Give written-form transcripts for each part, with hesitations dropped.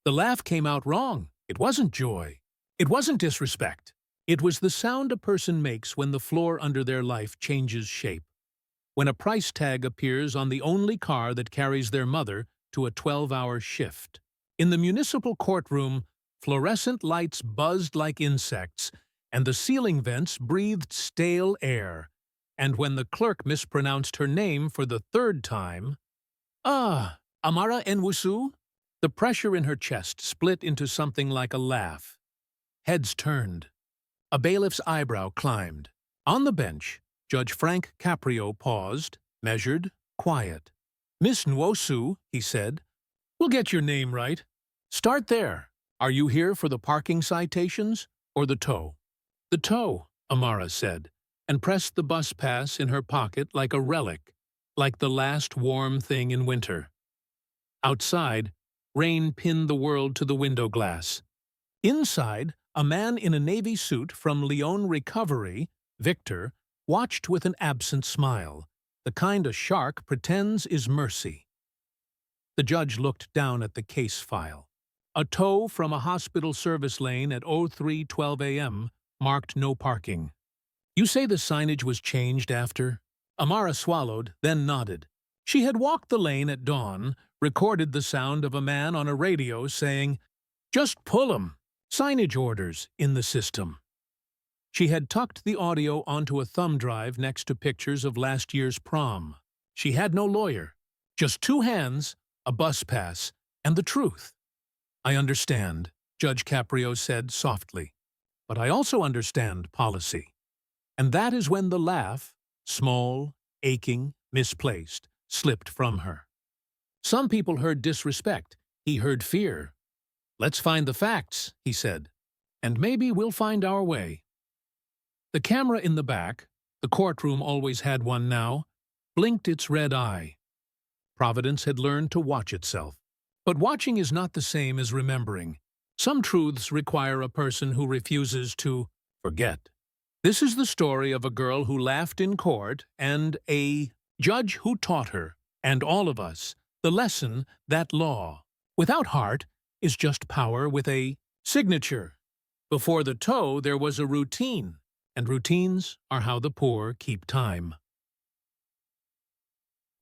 The laugh came out wrong. It wasn't joy. It wasn't disrespect. It was the sound a person makes when the floor under their life changes shape. When a price tag appears on the only car that carries their mother to a 12-hour shift. In the municipal courtroom, fluorescent lights buzzed like insects, and the ceiling vents breathed stale air. And when the clerk mispronounced her name for the third time, "Ah, Amara Nwusu?" The pressure in her chest split into something like a laugh. Heads turned. A bailiff's eyebrow climbed. On the bench, Judge Frank Caprio paused, measured, quiet. "Miss Nwosu," he said, "we'll get your name right. Start there. Are you here for the parking citations or the tow?" "The tow," Amara said, and pressed the bus pass in her pocket like a relic, like the last warm thing in winter. Outside, rain pinned the world to the window glass. Inside, a man in a navy suit from Lyon Recovery, Victor, watched with an absent smile, the kind a shark pretends is mercy. The judge looked down at the case file. A tow from a hospital service lane at 03:12 a.m. marked no parking. "You say the signage was changed after?" Amara swallowed, then nodded. She had walked the lane at dawn, recorded the sound of a man on a radio saying, "Just pull 'em. Signage orders in the system." She had tucked the audio onto a thumb drive next to pictures of last year's prom. She had no lawyer, just 2 hands, a bus pass, and the truth. "I understand," Judge Caprio said softly, "but I also understand policy." And that is when the laugh, small, aching, misplaced, slipped from her. Some people heard disrespect. He heard fear. "Let's find the facts," he said, "and maybe we'll find our way." The camera in the back, the courtroom always had one now, blinked its red eye. Providence had learned to watch itself. But watching is not the same as remembering. Some truths require a person who refuses to forget. This is the story of a girl who laughed in court and a judge who taught her, and all of us, the lesson that law, without heart, is just power with a signature. Before the tow, there was a routine, and routines are how the poor keep time.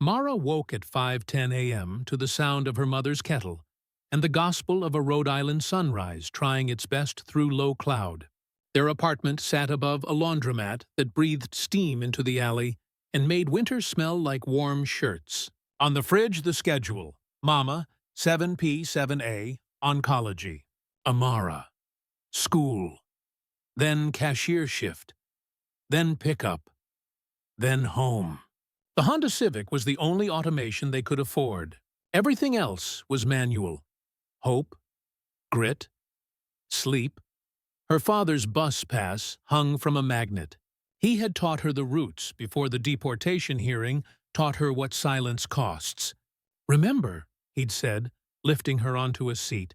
Mara woke at 5:10 a.m. to the sound of her mother's kettle and the gospel of a Rhode Island sunrise trying its best through low cloud. Their apartment sat above a laundromat that breathed steam into the alley and made winter smell like warm shirts. On the fridge, the schedule. Mama, 7P7A, oncology. Amara, school. Then cashier shift. Then pickup. Then home. The Honda Civic was the only automation they could afford. Everything else was manual. Hope, grit, sleep. Her father's bus pass hung from a magnet. He had taught her the roots before the deportation hearing taught her what silence costs. "Remember," he'd said, lifting her onto a seat,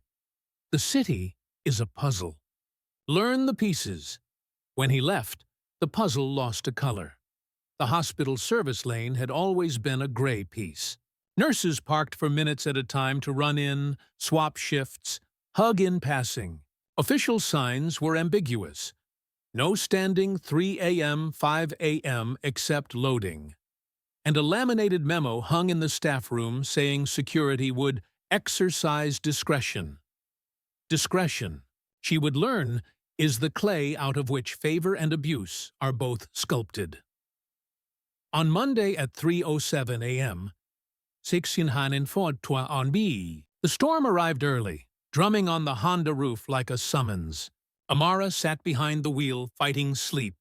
"the city is a puzzle. Learn the pieces." When he left, the puzzle lost a color. The hospital service lane had always been a gray piece. Nurses parked for minutes at a time to run in, swap shifts, hug in passing. Official signs were ambiguous. No standing 3 a.m., 5 a.m. except loading. And a laminated memo hung in the staff room saying security would exercise discretion. Discretion, she would learn, is the clay out of which favor and abuse are both sculpted. On Monday at 3:07 a.m., the storm arrived early, drumming on the Honda roof like a summons. Amara sat behind the wheel, fighting sleep.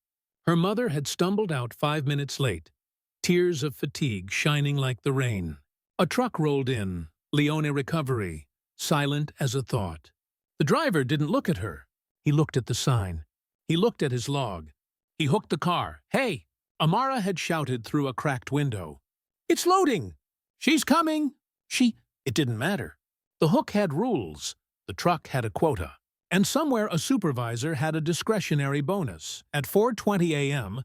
Her mother had stumbled out 5 minutes late, tears of fatigue shining like the rain. A truck rolled in, Lyon Recovery, silent as a thought. The driver didn't look at her. He looked at the sign. He looked at his log. He hooked the car. "Hey!" Amara had shouted through a cracked window. "It's loading! She's coming!" It didn't matter. The hook had rules. The truck had a quota. And somewhere a supervisor had a discretionary bonus. At 4:20 a.m.,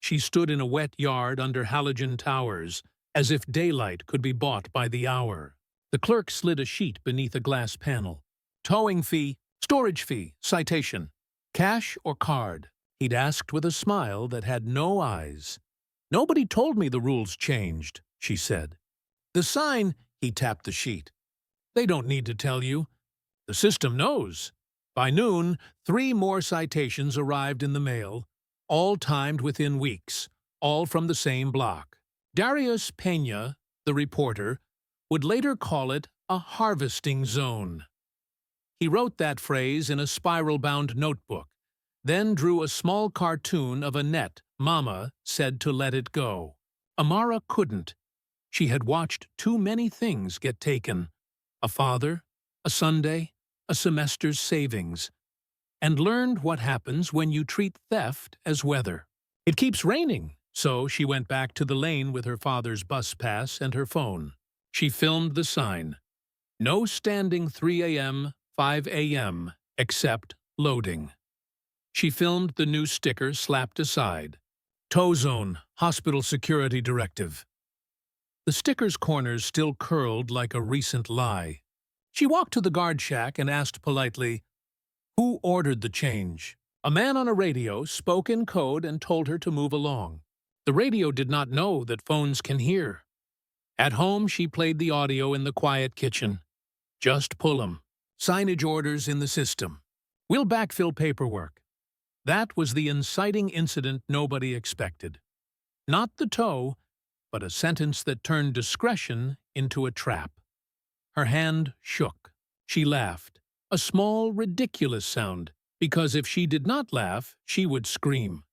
she stood in a wet yard under halogen towers, as if daylight could be bought by the hour. The clerk slid a sheet beneath a glass panel. Towing fee, storage fee, citation. Cash or card? He'd asked with a smile that had no eyes. Nobody told me the rules changed, she said. The sign, he tapped the sheet. They don't need to tell you. The system knows. By noon, 3 more citations arrived in the mail, all timed within weeks, all from the same block. Darius Peña, the reporter, would later call it a harvesting zone. He wrote that phrase in a spiral-bound notebook, then drew a small cartoon of a net Mama said to let it go. Amara couldn't. She had watched too many things get taken. A father, a Sunday, a semester's savings, and learned what happens when you treat theft as weather. It keeps raining, so she went back to the lane with her father's bus pass and her phone. She filmed the sign. No standing 3 a.m., 5 a.m., except loading. She filmed the new sticker slapped aside. Tow zone, hospital security directive. The sticker's corners still curled like a recent lie. She walked to the guard shack and asked politely, "Who ordered the change?" A man on a radio spoke in code and told her to move along. The radio did not know that phones can hear. At home, she played the audio in the quiet kitchen. Just pull 'em. Signage orders in the system. We'll backfill paperwork. That was the inciting incident nobody expected. Not the tow, but a sentence that turned discretion into a trap. Her hand shook. She laughed. A small, ridiculous sound, because if she did not laugh, she would scream.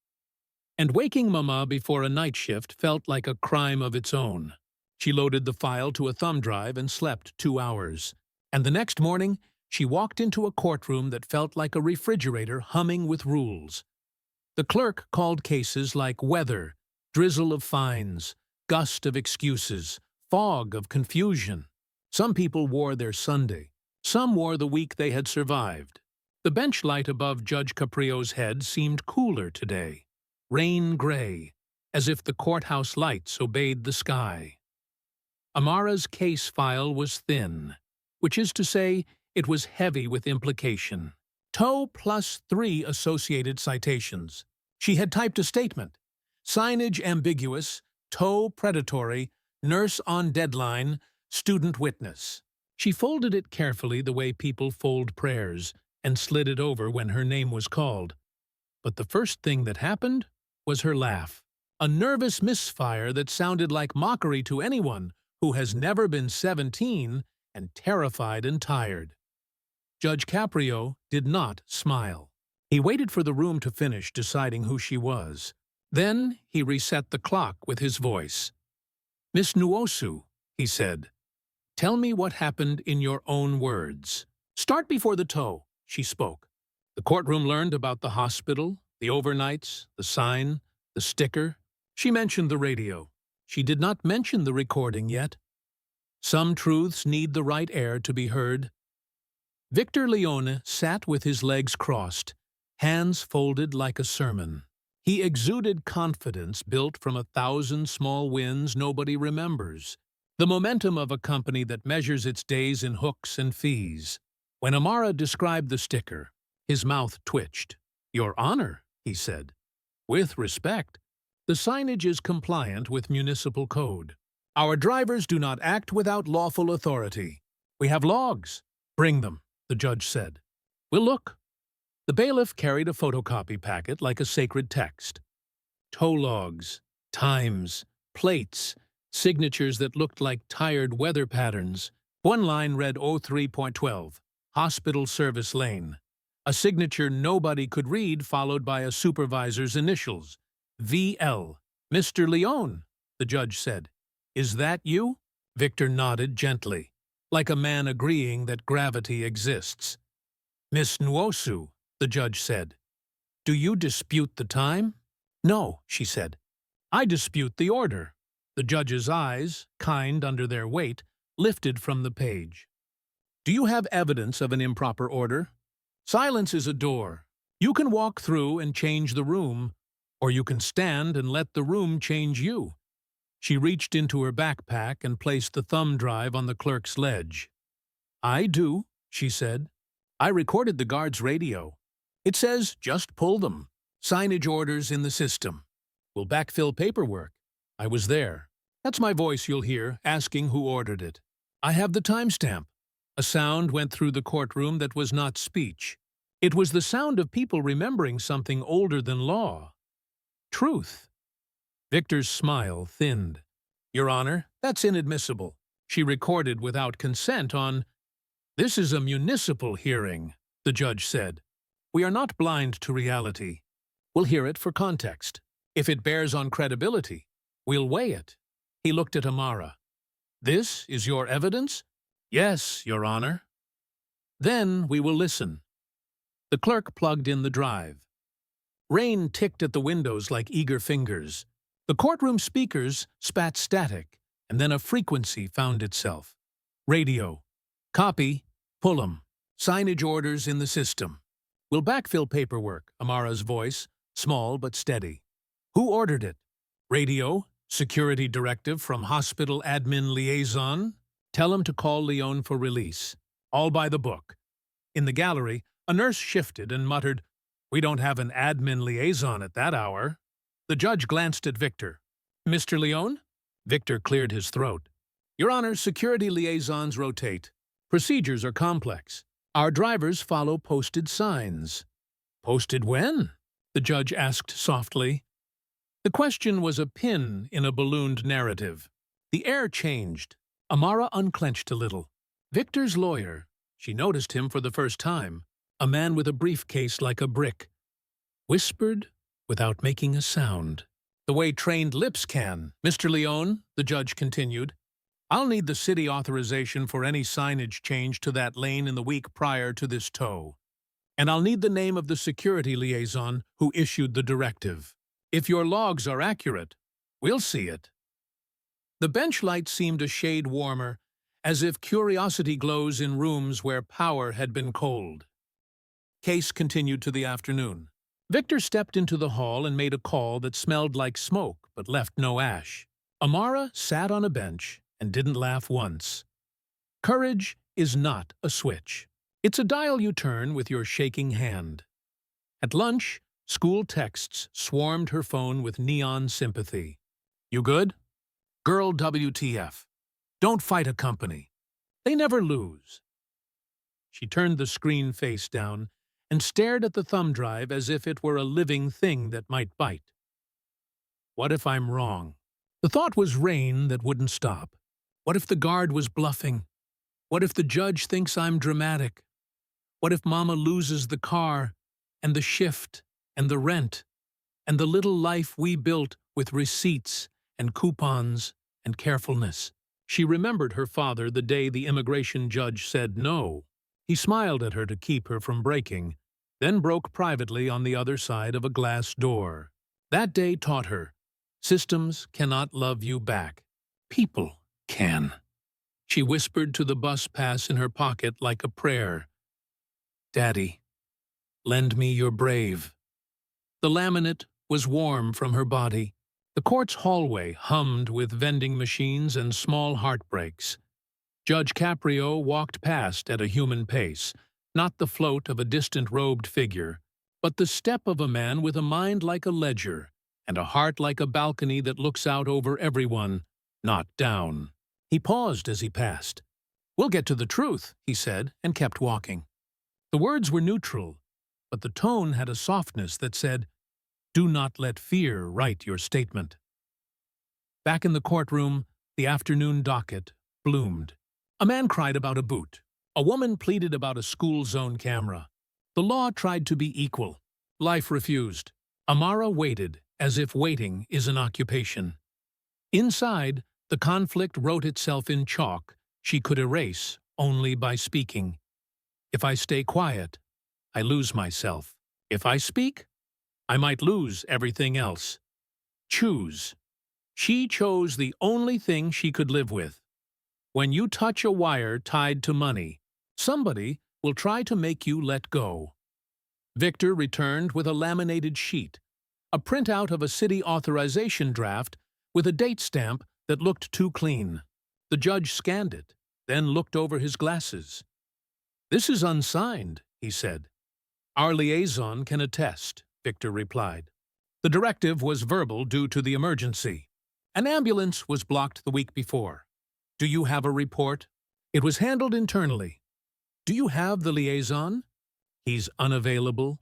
And waking Mama before a night shift felt like a crime of its own. She loaded the file to a thumb drive and slept 2 hours. And the next morning, she walked into a courtroom that felt like a refrigerator humming with rules. The clerk called cases like weather, drizzle of fines, gust of excuses, fog of confusion. Some people wore their Sunday. Some wore the week they had survived. The bench light above Judge Caprio's head seemed cooler today. Rain gray, as if the courthouse lights obeyed the sky. Amara's case file was thin, which is to say, it was heavy with implication. Tow plus 3 associated citations. She had typed a statement. Signage ambiguous, tow predatory, nurse on deadline, student witness. She folded it carefully the way people fold prayers and slid it over when her name was called. But the first thing that happened was her laugh. A nervous misfire that sounded like mockery to anyone who has never been 17 and terrified and tired. Judge Caprio did not smile. He waited for the room to finish deciding who she was. Then he reset the clock with his voice. "Miss Nwosu," he said, "tell me what happened in your own words." "Start before the tow," she spoke. The courtroom learned about the hospital, the overnights, the sign, the sticker. She mentioned the radio. She did not mention the recording yet. Some truths need the right air to be heard. Victor Leone sat with his legs crossed, hands folded like a sermon. He exuded confidence built from 1,000 small wins nobody remembers, the momentum of a company that measures its days in hooks and fees. When Amara described the sticker, his mouth twitched. "Your Honor," he said. "With respect, the signage is compliant with municipal code. Our drivers do not act without lawful authority. We have logs." "Bring them," the judge said. "We'll look." The bailiff carried a photocopy packet like a sacred text. Tow logs, times, plates, signatures that looked like tired weather patterns. One line read 03.12, Hospital Service Lane. A signature nobody could read followed by a supervisor's initials. VL. "Mr. Leone," the judge said. "Is that you?" Victor nodded gently, like a man agreeing that gravity exists. "Miss Nwosu," the judge said, "do you dispute the time?" "No," she said. "I dispute the order." The judge's eyes, kind under their weight, lifted from the page. "Do you have evidence of an improper order?" "Silence is a door. You can walk through and change the room, or you can stand and let the room change you." She reached into her backpack and placed the thumb drive on the clerk's ledge. "I do," she said. "I recorded the guard's radio. It says, just pull them. Signage orders in the system. We'll backfill paperwork. I was there. That's my voice you'll hear, asking who ordered it. I have the timestamp." A sound went through the courtroom that was not speech. It was the sound of people remembering something older than law. Truth. Victor's smile thinned. "Your Honor, that's inadmissible." She recorded without consent on, "This is a municipal hearing," the judge said. "We are not blind to reality. We'll hear it for context. If it bears on credibility, we'll weigh it." He looked at Amara. "This is your evidence?" "Yes, Your Honor." "Then we will listen." The clerk plugged in the drive. Rain ticked at the windows like eager fingers. The courtroom speakers spat static, and then a frequency found itself. Radio. "Copy. Pull 'em. Signage orders in the system. We'll backfill paperwork," Amara's voice, small but steady. "Who ordered it?" "Radio. Security directive from hospital admin liaison. Tell him to call Leon for release. All by the book." In the gallery, a nurse shifted and muttered, "We don't have an admin liaison at that hour." The judge glanced at Victor. "Mr. Leon?" Victor cleared his throat. "Your Honor, security liaisons rotate. Procedures are complex. Our drivers follow posted signs." "Posted when?" the judge asked softly. The question was a pin in a ballooned narrative. The air changed. Amara unclenched a little. Victor's lawyer. She noticed him for the first time. A man with a briefcase like a brick. Whispered without making a sound. "The way trained lips can. Mr. Leon," the judge continued, "I'll need the city authorization for any signage change to that lane in the week prior to this tow. And I'll need the name of the security liaison who issued the directive. If your logs are accurate, we'll see it." The bench light seemed a shade warmer, as if curiosity glows in rooms where power had been cold. Case continued to the afternoon. Victor stepped into the hall and made a call that smelled like smoke but left no ash. Amara sat on a bench and didn't laugh once. Courage is not a switch. It's a dial you turn with your shaking hand. At lunch, school texts swarmed her phone with neon sympathy. "You good? Girl WTF. Don't fight a company. They never lose." She turned the screen face down and stared at the thumb drive as if it were a living thing that might bite. What if I'm wrong? The thought was rain that wouldn't stop. What if the guard was bluffing? What if the judge thinks I'm dramatic? What if Mama loses the car, and the shift, and the rent, and the little life we built with receipts and coupons and carefulness? She remembered her father the day the immigration judge said no. He smiled at her to keep her from breaking, then broke privately on the other side of a glass door. That day taught her, systems cannot love you back. People can. She whispered to the bus pass in her pocket like a prayer. "Daddy, lend me your brave." The laminate was warm from her body. The court's hallway hummed with vending machines and small heartbreaks. Judge Caprio walked past at a human pace, not the float of a distant robed figure, but the step of a man with a mind like a ledger and a heart like a balcony that looks out over everyone, not down. He paused as he passed. "We'll get to the truth," he said, and kept walking. The words were neutral, but the tone had a softness that said, "Do not let fear write your statement." Back in the courtroom, the afternoon docket bloomed. A man cried about a boot. A woman pleaded about a school zone camera. The law tried to be equal. Life refused. Amara waited, as if waiting is an occupation. Inside, the conflict wrote itself in chalk she could erase only by speaking. If I stay quiet, I lose myself. If I speak, I might lose everything else. Choose. She chose the only thing she could live with. When you touch a wire tied to money, somebody will try to make you let go. Victor returned with a laminated sheet, a printout of a city authorization draft with a date stamp that looked too clean. The judge scanned it, then looked over his glasses. "This is unsigned," he said. "Our liaison can attest," Victor replied. "The directive was verbal due to the emergency. An ambulance was blocked the week before. Do you have a report? It was handled internally. Do you have the liaison? He's unavailable."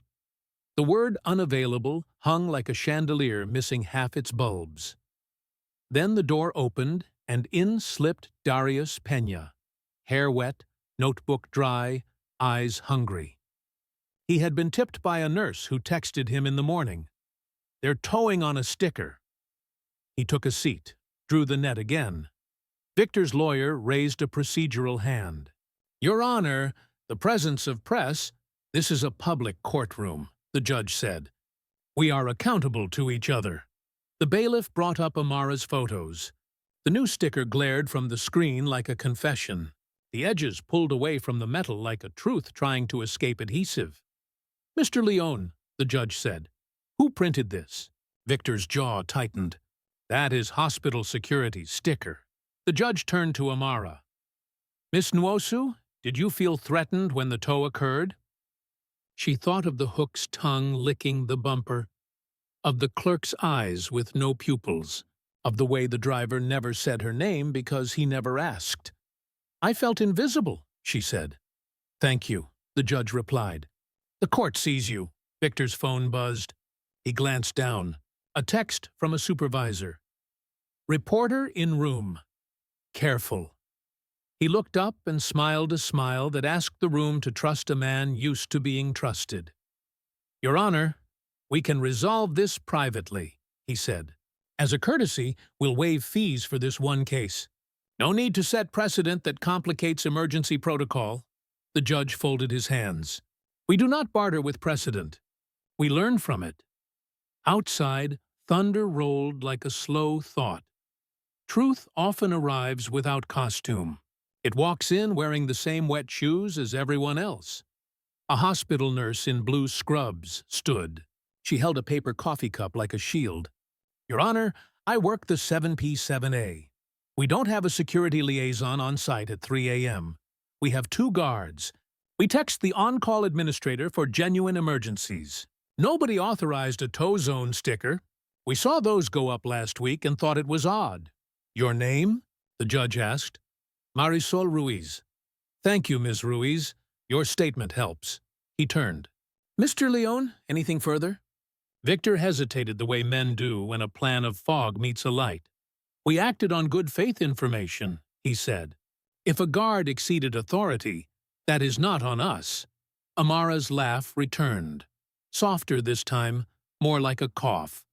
The word unavailable hung like a chandelier missing half its bulbs. Then the door opened, and in slipped Darius Peña, hair wet, notebook dry, eyes hungry. He had been tipped by a nurse who texted him in the morning. "They're towing on a sticker." He took a seat, drew the net again. Victor's lawyer raised a procedural hand. "Your Honor, the presence of press, this is a public courtroom," the judge said. "We are accountable to each other." The bailiff brought up Amara's photos. The new sticker glared from the screen like a confession. The edges pulled away from the metal like a truth trying to escape adhesive. "Mr. Leone," the judge said, "who printed this?" Victor's jaw tightened. "That is hospital security sticker." The judge turned to Amara. "Miss Nwosu, did you feel threatened when the tow occurred?" She thought of the hook's tongue licking the bumper, of the clerk's eyes with no pupils, of the way the driver never said her name because he never asked. "I felt invisible," she said. "Thank you," the judge replied. "The court sees you." Victor's phone buzzed. He glanced down. A text from a supervisor. "Reporter in room. Careful." He looked up and smiled a smile that asked the room to trust a man used to being trusted. "Your Honor, we can resolve this privately," he said. "As a courtesy, we'll waive fees for this one case. No need to set precedent that complicates emergency protocol." The judge folded his hands. "We do not barter with precedent. We learn from it." Outside, thunder rolled like a slow thought. Truth often arrives without costume. It walks in wearing the same wet shoes as everyone else. A hospital nurse in blue scrubs stood. She held a paper coffee cup like a shield. "Your Honor, I work the 7P7A. We don't have a security liaison on site at 3 a.m. We have 2 guards. We text the on-call administrator for genuine emergencies. Nobody authorized a tow zone sticker. We saw those go up last week and thought it was odd." "Your name?" the judge asked. "Marisol Ruiz." "Thank you, Ms. Ruiz. Your statement helps." He turned. "Mr. Leone, anything further?" Victor hesitated the way men do when a plan of fog meets a light. "We acted on good faith information," he said. "If a guard exceeded authority, that is not on us." Amara's laugh returned. Softer this time, more like a cough.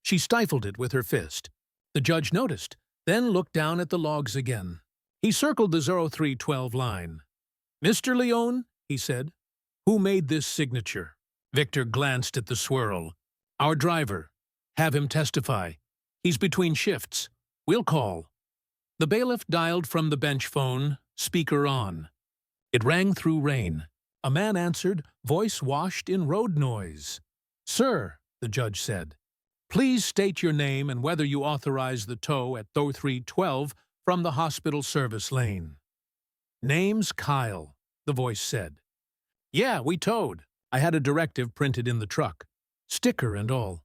She stifled it with her fist. The judge noticed, then looked down at the logs again. He circled the 0312 line. "Mr. Leone," he said, "who made this signature?" Victor glanced at the swirl. "Our driver. Have him testify. He's between shifts. We'll call." The bailiff dialed from the bench phone, speaker on. It rang through rain. A man answered, voice washed in road noise. "Sir," the judge said, "please state your name and whether you authorize the tow at 0312 from the hospital service lane." "Name's Kyle," the voice said. "Yeah, we towed. I had a directive printed in the truck. Sticker and all."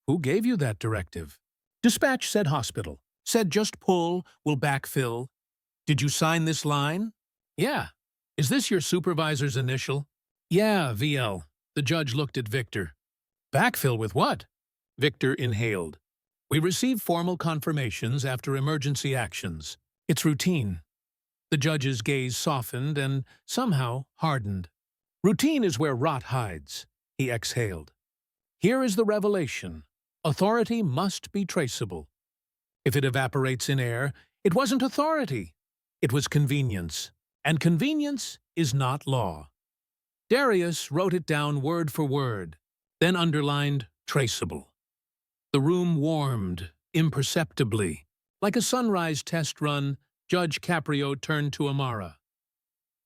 "Who gave you that directive?" "Dispatch said hospital. Said just pull, we'll backfill." "Did you sign this line?" "Yeah." "Is this your supervisor's initial?" "Yeah, VL." The judge looked at Victor. "Backfill with what?" Victor inhaled. "We receive formal confirmations after emergency actions. It's routine." The judge's gaze softened and, somehow, hardened. "Routine is where rot hides," he exhaled. "Here is the revelation. Authority must be traceable. If it evaporates in air, it wasn't authority. It was convenience. And convenience is not law." Darius wrote it down word for word, then underlined traceable. The room warmed, imperceptibly. Like a sunrise test run, Judge Caprio turned to Amara.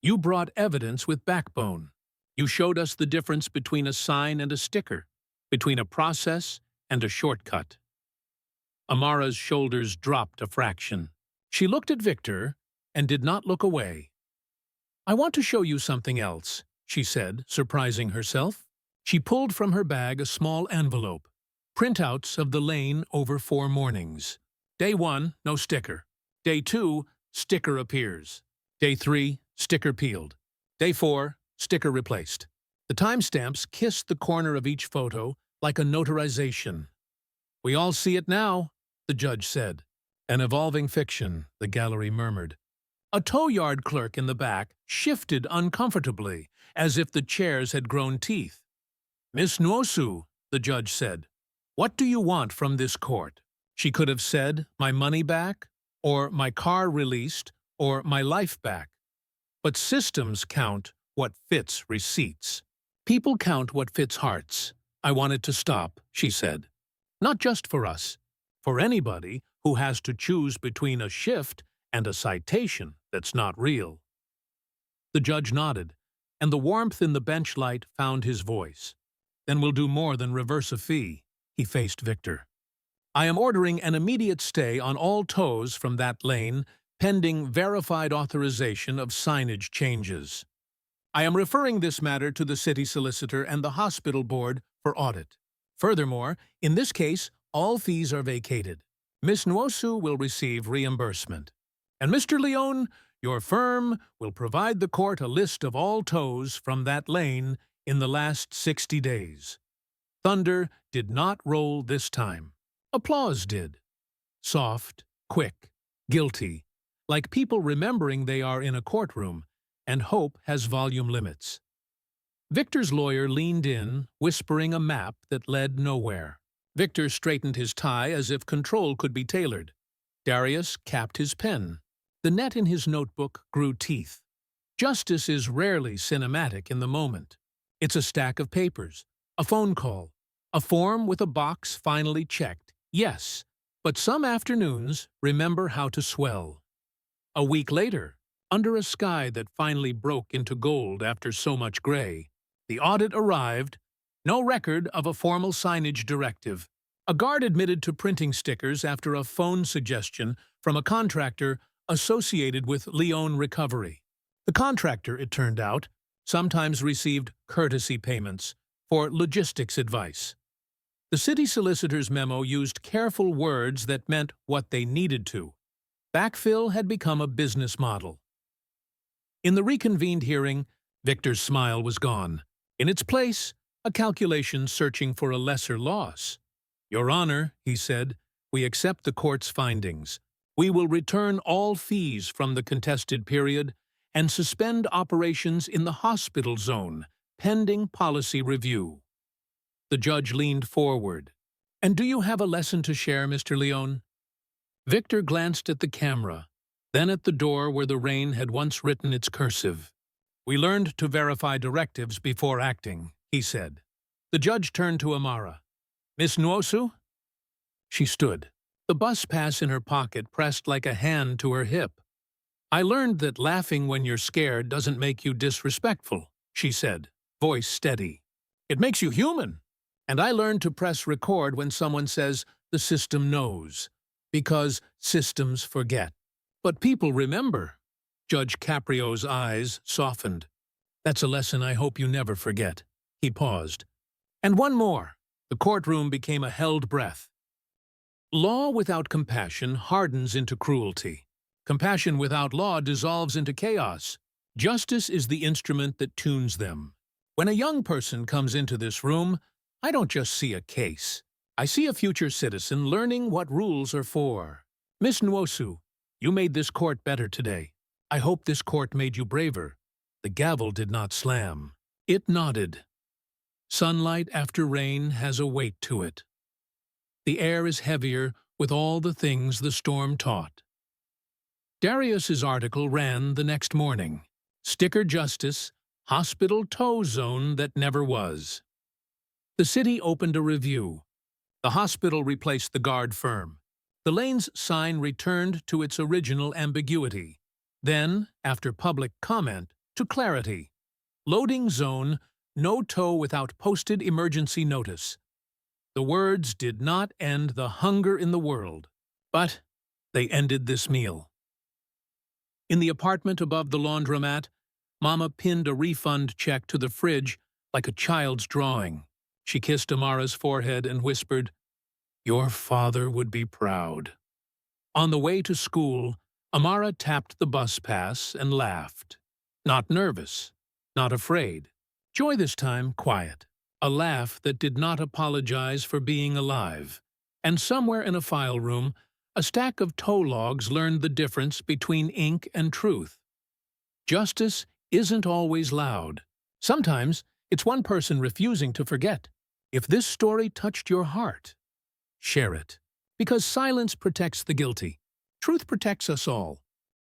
"You brought evidence with backbone. You showed us the difference between a sign and a sticker, between a process and a shortcut." Amara's shoulders dropped a fraction. She looked at Victor and did not look away. "I want to show you something else," she said, surprising herself. She pulled from her bag a small envelope. Printouts of the lane over 4 mornings. Day 1, no sticker. Day 2, sticker appears. Day 3, sticker peeled. Day 4, sticker replaced. The timestamps kissed the corner of each photo like a notarization. "We all see it now," the judge said. "An evolving fiction," the gallery murmured. A tow yard clerk in the back shifted uncomfortably, as if the chairs had grown teeth. "Miss Nwosu," the judge said, "what do you want from this court?" She could have said, "My money back," or "My car released," or "My life back." But systems count what fits receipts. People count what fits hearts. "I want it to stop," she said. "Not just for us. For anybody who has to choose between a shift and a citation that's not real." The judge nodded, and the warmth in the bench light found his voice. "Then we'll do more than reverse a fee." He faced Victor. "I am ordering an immediate stay on all tows from that lane, pending verified authorization of signage changes. I am referring this matter to the city solicitor and the hospital board for audit. Furthermore, in this case, all fees are vacated. Miss Nwosu will receive reimbursement. And Mr. Leone, your firm will provide the court a list of all tows from that lane in the last 60 days. Thunder did not roll this time. Applause did. Soft, quick, guilty, like people remembering they are in a courtroom, and hope has volume limits. Victor's lawyer leaned in, whispering a map that led nowhere. Victor straightened his tie as if control could be tailored. Darius capped his pen. The net in his notebook grew teeth. Justice is rarely cinematic in the moment. It's a stack of papers, a phone call, a form with a box finally checked. Yes, but some afternoons remember how to swell. A week later, under a sky that finally broke into gold after so much gray, the audit arrived. No record of a formal signage directive. A guard admitted to printing stickers after a phone suggestion from a contractor associated with Leone Recovery. The contractor, it turned out, sometimes received courtesy payments for logistics advice. The city solicitor's memo used careful words that meant what they needed to. Backfill had become a business model. In the reconvened hearing, Victor's smile was gone. In its place, a calculation searching for a lesser loss. "Your Honor," he said, "we accept the court's findings. We will return all fees from the contested period and suspend operations in the hospital zone, pending policy review." The judge leaned forward. "And do you have a lesson to share, Mr. Leone?" Victor glanced at the camera, then at the door where the rain had once written its cursive. "We learned to verify directives before acting," he said. The judge turned to Amara. "Miss Nwosu?" She stood, the bus pass in her pocket pressed like a hand to her hip. "I learned that laughing when you're scared doesn't make you disrespectful," she said, voice steady. "It makes you human. And I learned to press record when someone says the system knows, because systems forget. But people remember." Judge Caprio's eyes softened. "That's a lesson I hope you never forget." He paused. "And one more." The courtroom became a held breath. Law without compassion hardens into cruelty. Compassion without law dissolves into chaos. Justice is the instrument that tunes them. When a young person comes into this room, I don't just see a case. I see a future citizen learning what rules are for. Miss Nwosu, you made this court better today. I hope this court made you braver." The gavel did not slam. It nodded. Sunlight after rain has a weight to it. The air is heavier with all the things the storm taught. Darius's article ran the next morning. Sticker Justice, Hospital Tow Zone that never was. The city opened a review. The hospital replaced the guard firm. The lane's sign returned to its original ambiguity. Then, after public comment, to clarity. Loading zone, no tow without posted emergency notice. The words did not end the hunger in the world, but they ended this meal. In the apartment above the laundromat, Mama pinned a refund check to the fridge like a child's drawing. She kissed Amara's forehead and whispered, "Your father would be proud." On the way to school, Amara tapped the bus pass and laughed. Not nervous, not afraid. Joy this time, quiet. A laugh that did not apologize for being alive. And somewhere in a file room, a stack of tow logs learned the difference between ink and truth. Justice isn't always loud. Sometimes it's one person refusing to forget. If this story touched your heart, share it. Because silence protects the guilty. Truth protects us all.